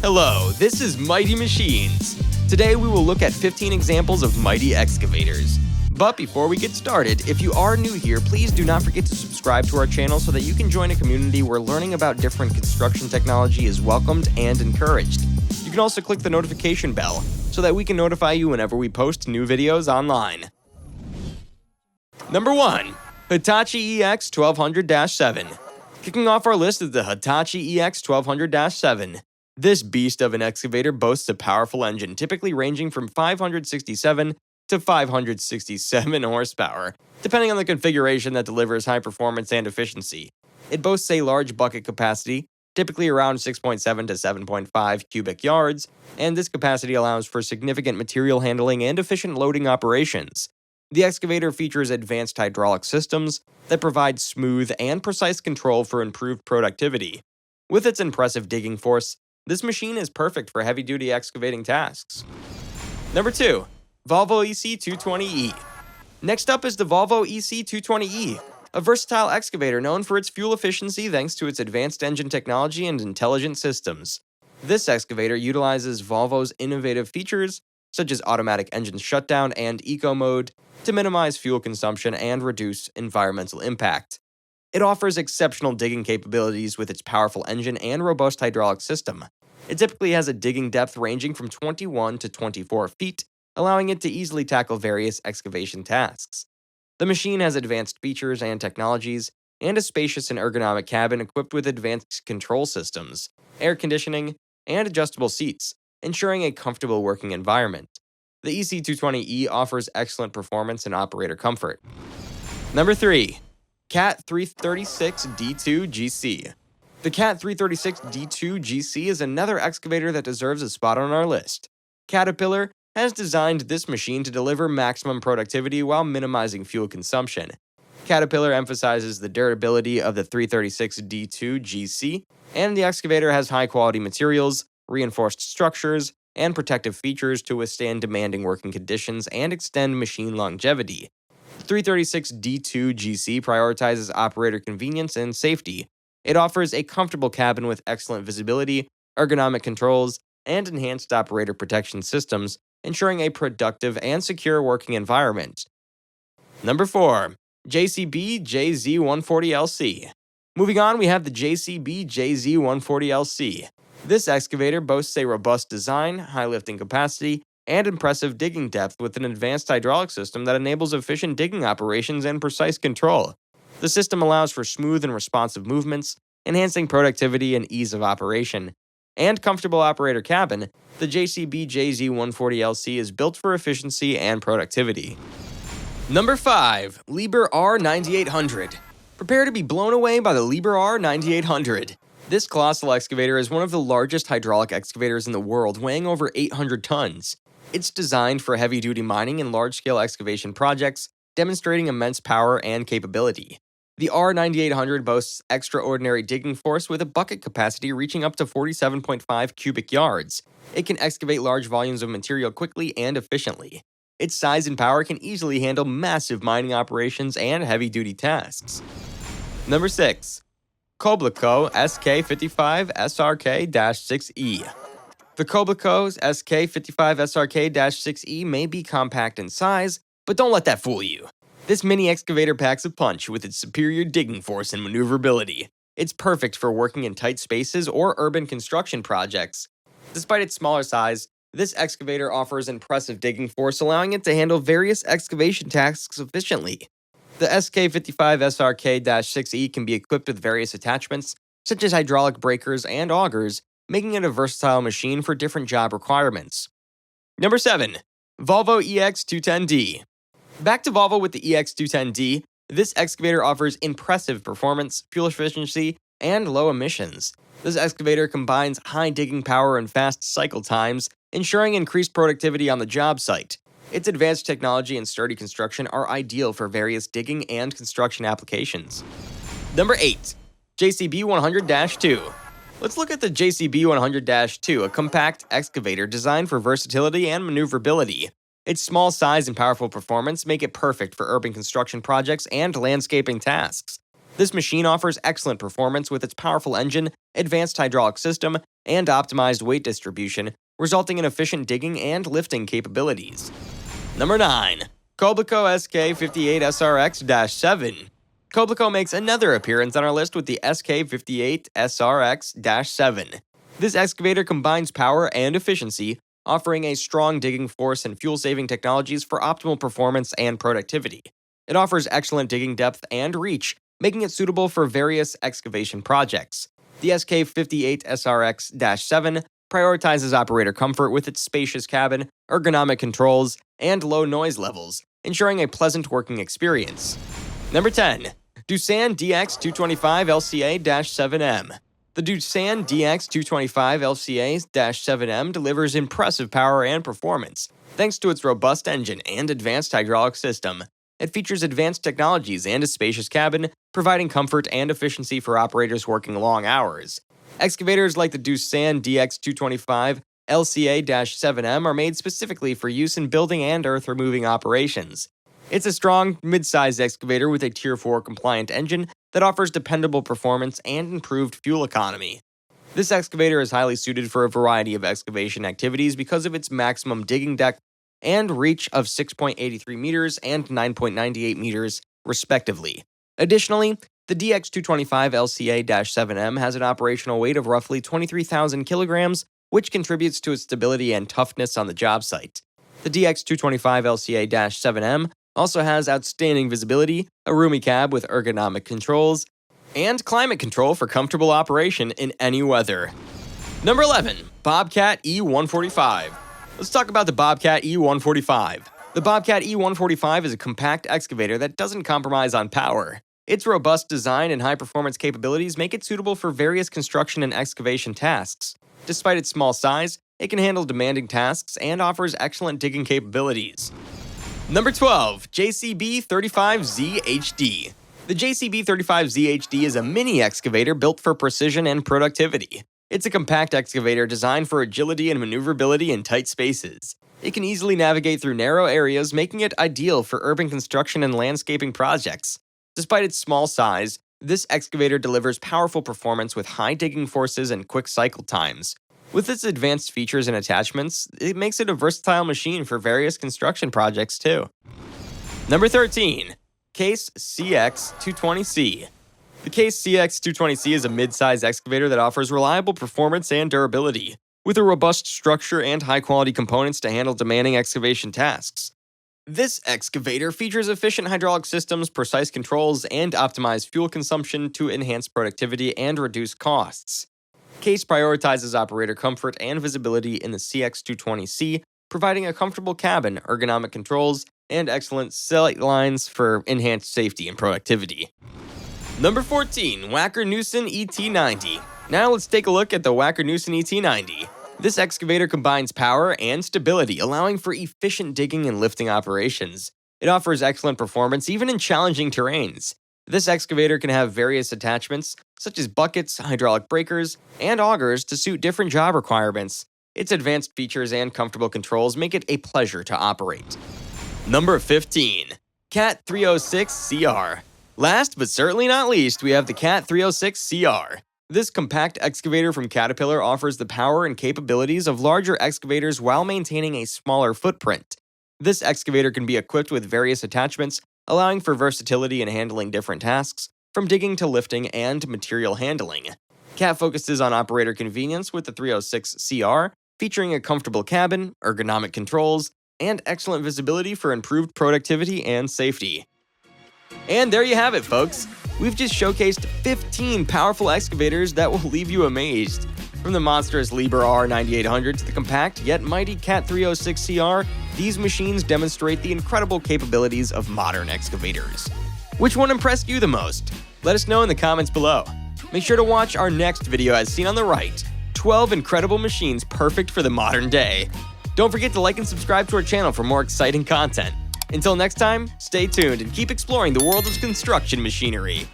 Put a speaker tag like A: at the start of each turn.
A: Hello, this is Mighty Machines. Today we will look at 15 examples of mighty excavators. But before we get started, if you are new here, please do not forget to subscribe to our channel so that you can join a community where learning about different construction technology is welcomed and encouraged. You can also click the notification bell so that we can notify you whenever we post new videos online. Number 1. Hitachi EX12007. Kicking off our list is the Hitachi EX12007. This beast of an excavator boasts a powerful engine, typically ranging from 567 to 567 horsepower, depending on the configuration that delivers high performance and efficiency. It boasts a large bucket capacity, typically around 6.7 to 7.5 cubic yards, and this capacity allows for significant material handling and efficient loading operations. The excavator features advanced hydraulic systems that provide smooth and precise control for improved productivity. With its impressive digging force, this machine is perfect for heavy-duty excavating tasks. Number 2. Volvo Ec220E. Next up is the Volvo Ec220E, a versatile excavator known for its fuel efficiency thanks to its advanced engine technology and intelligent systems. This excavator utilizes Volvo's innovative features, such as automatic engine shutdown and eco mode, to minimize fuel consumption and reduce environmental impact. It offers exceptional digging capabilities with its powerful engine and robust hydraulic system. It typically has a digging depth ranging from 21 to 24 feet, allowing it to easily tackle various excavation tasks. The machine has advanced features and technologies, and a spacious and ergonomic cabin equipped with advanced control systems, air conditioning, and adjustable seats, ensuring a comfortable working environment. The EC220E offers excellent performance and operator comfort. Number 3. Cat 336D2 GC. The Cat 336D2 GC is another excavator that deserves a spot on our list. Caterpillar has designed this machine to deliver maximum productivity while minimizing fuel consumption. Caterpillar emphasizes the durability of the 336D2 GC, and the excavator has high-quality materials, reinforced structures, and protective features to withstand demanding working conditions and extend machine longevity. The 336D2 GC prioritizes operator convenience and safety. It offers a comfortable cabin with excellent visibility, ergonomic controls, and enhanced operator protection systems, ensuring a productive and secure working environment. Number 4. JCB JZ140LC. Moving on, we have the JCB JZ140LC. This excavator boasts a robust design, high lifting capacity, and impressive digging depth with an advanced hydraulic system that enables efficient digging operations and precise control. The system allows for smooth and responsive movements, enhancing productivity and ease of operation. And comfortable operator cabin, the JCB JZ140LC is built for efficiency and productivity. Number 5. Liebherr R9800. Prepare to be blown away by the Liebherr R9800. This colossal excavator is one of the largest hydraulic excavators in the world, weighing over 800 tons. It's designed for heavy-duty mining and large-scale excavation projects, demonstrating immense power and capability. The R9800 boasts extraordinary digging force with a bucket capacity reaching up to 47.5 cubic yards. It can excavate large volumes of material quickly and efficiently. Its size and power can easily handle massive mining operations and heavy-duty tasks. Number 6. KOBKO SK55 SRK-6E. The KOBKO SK55 SRK-6E may be compact in size, but don't let that fool you. This mini excavator packs a punch with its superior digging force and maneuverability. It's perfect for working in tight spaces or urban construction projects. Despite its smaller size, this excavator offers impressive digging force, allowing it to handle various excavation tasks efficiently. The SK55 SRK-6E can be equipped with various attachments, such as hydraulic breakers and augers, making it a versatile machine for different job requirements. Number 7. Volvo EX210D. Back to Volvo with the EX210D, this excavator offers impressive performance, fuel efficiency, and low emissions. This excavator combines high digging power and fast cycle times, ensuring increased productivity on the job site. Its advanced technology and sturdy construction are ideal for various digging and construction applications. Number 8. JCB 100-2. Let's look at the JCB 100-2, a compact excavator designed for versatility and maneuverability. Its small size and powerful performance make it perfect for urban construction projects and landscaping tasks. This machine offers excellent performance with its powerful engine, advanced hydraulic system, and optimized weight distribution, resulting in efficient digging and lifting capabilities. Number 9. KOBKO SK58SRX-7. Kobeco makes another appearance on our list with the SK58SRX-7. This excavator combines power and efficiency, offering a strong digging force and fuel-saving technologies for optimal performance and productivity. It offers excellent digging depth and reach, making it suitable for various excavation projects. The SK58SRX-7 prioritizes operator comfort with its spacious cabin, ergonomic controls, and low noise levels, ensuring a pleasant working experience. Number 10. Doosan DX225LCA7M. The Doosan DX225LCA7M delivers impressive power and performance, thanks to its robust engine and advanced hydraulic system. It features advanced technologies and a spacious cabin, providing comfort and efficiency for operators working long hours. Excavators like the Doosan DX225LCA7M are made specifically for use in building and earth-removing operations. It's a strong, mid-sized excavator with a Tier 4 compliant engine that offers dependable performance and improved fuel economy. This excavator is highly suited for a variety of excavation activities because of its maximum digging depth and reach of 6.83 meters and 9.98 meters, respectively. Additionally, the DX225LCA7M has an operational weight of roughly 23,000 kilograms, which contributes to its stability and toughness on the job site. The DX225LCA7M also has outstanding visibility, a roomy cab with ergonomic controls, and climate control for comfortable operation in any weather. Number 11. Bobcat E145. Let's talk about the Bobcat E145. The Bobcat E145 is a compact excavator that doesn't compromise on power. Its robust design and high-performance capabilities make it suitable for various construction and excavation tasks. Despite its small size, it can handle demanding tasks and offers excellent digging capabilities. Number 12. JCB35Z-HD. The JCB35Z-HD is a mini excavator built for precision and productivity. It's a compact excavator designed for agility and maneuverability in tight spaces. It can easily navigate through narrow areas, making it ideal for urban construction and landscaping projects. Despite its small size, this excavator delivers powerful performance with high digging forces and quick cycle times. With its advanced features and attachments, it makes it a versatile machine for various construction projects too. Number 13. Case CX220C. The Case CX220C is a mid-size excavator that offers reliable performance and durability, with a robust structure and high-quality components to handle demanding excavation tasks. This excavator features efficient hydraulic systems, precise controls, and optimized fuel consumption to enhance productivity and reduce costs. Case prioritizes operator comfort and visibility in the CX220C, providing a comfortable cabin, ergonomic controls, and excellent sight lines for enhanced safety and productivity. Number 14. Wacker Neuson ET90. Now let's take a look at the Wacker Neuson ET90. This excavator combines power and stability, allowing for efficient digging and lifting operations. It offers excellent performance even in challenging terrains. This excavator can have various attachments, such as buckets, hydraulic breakers, and augers to suit different job requirements. Its advanced features and comfortable controls make it a pleasure to operate. Number 15. Cat 306CR. Last but certainly not least, we have the Cat 306CR. This compact excavator from Caterpillar offers the power and capabilities of larger excavators while maintaining a smaller footprint. This excavator can be equipped with various attachments, allowing for versatility in handling different tasks, from digging to lifting and material handling. CAT focuses on operator convenience with the 306CR, featuring a comfortable cabin, ergonomic controls, and excellent visibility for improved productivity and safety. And there you have it, folks. We've just showcased 15 powerful excavators that will leave you amazed. From the monstrous Liebherr R9800 to the compact yet mighty Cat 306CR, these machines demonstrate the incredible capabilities of modern excavators. Which one impressed you the most? Let us know in the comments below. Make sure to watch our next video as seen on the right, 12 incredible machines perfect for the modern day. Don't forget to like and subscribe to our channel for more exciting content. Until next time, stay tuned and keep exploring the world of construction machinery.